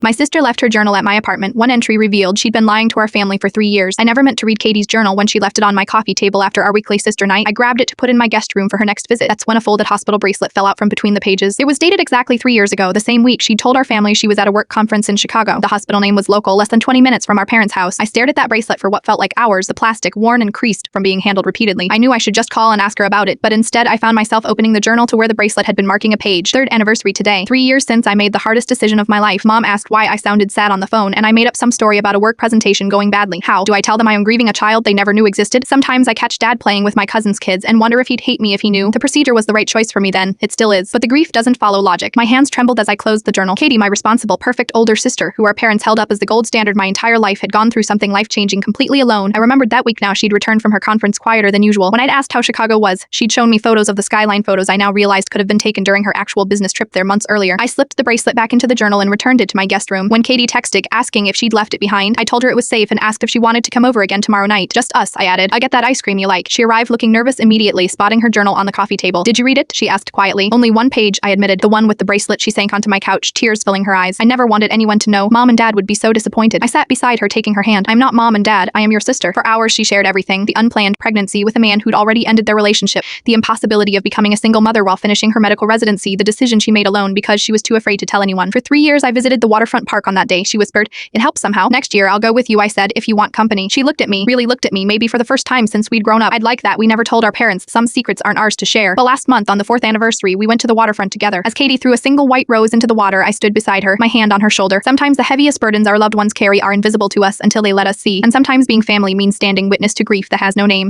My sister left her journal at my apartment. One entry revealed she'd been lying to our family for 3 years. I never meant to read Katie's journal when she left it on my coffee table after our weekly sister night. I grabbed it to put in my guest room for her next visit. That's when a folded hospital bracelet fell out from between the pages. It was dated exactly 3 years ago. The same week, she'd told our family she was at a work conference in Chicago. The hospital name was local, less than 20 minutes from our parents' house. I stared at that bracelet for what felt like hours, the plastic worn and creased from being handled repeatedly. I knew I should just call and ask her about it, but instead I found myself opening the journal to where the bracelet had been marking a page. 3rd anniversary today. 3 years since I made the hardest decision of my life. Mom asked why I sounded sad on the phone, and I made up some story about a work presentation going badly. How? Do I tell them I am grieving a child they never knew existed? Sometimes I catch Dad playing with my cousin's kids and wonder if he'd hate me if he knew. The procedure was the right choice for me then. It still is. But the grief doesn't follow logic. My hands trembled as I closed the journal. Katie, my responsible, perfect older sister, who our parents held up as the gold standard my entire life, had gone through something life-changing completely alone. I remembered that week now she'd returned from her conference quieter than usual. When I'd asked how Chicago was, she'd shown me photos of the skyline, photos I now realized could have been taken during her actual business trip there months earlier. I slipped the bracelet back into the journal and returned it to my guest room. When Katie texted, asking if she'd left it behind, I told her it was safe and asked if she wanted to come over again tomorrow night. Just us, I added. I get that ice cream you like. She arrived looking nervous immediately, spotting her journal on the coffee table. Did you read it? She asked quietly. Only one page, I admitted. The one with the bracelet. She sank onto my couch, tears filling her eyes. I never wanted anyone to know. Mom and Dad would be so disappointed. I sat beside her, taking her hand. I'm not Mom and Dad. I am your sister. For hours she shared everything. The unplanned pregnancy with a man who'd already ended their relationship. The impossibility of becoming a single mother while finishing her medical residency. The decision she made alone because she was too afraid to tell anyone. For 3 years I visited the waterfront park on that day. She whispered, it helps somehow. Next year I'll go with you, I said, if you want company. She looked at me, really looked at me, maybe for the first time since we'd grown up. I'd like that. We never told our parents. Some secrets aren't ours to share. But last month on the 4th anniversary, we went to the waterfront together. As Katie threw a single white rose into the water, I stood beside her, my hand on her shoulder. Sometimes the heaviest burdens our loved ones carry are invisible to us until they let us see. And sometimes being family means standing witness to grief that has no name.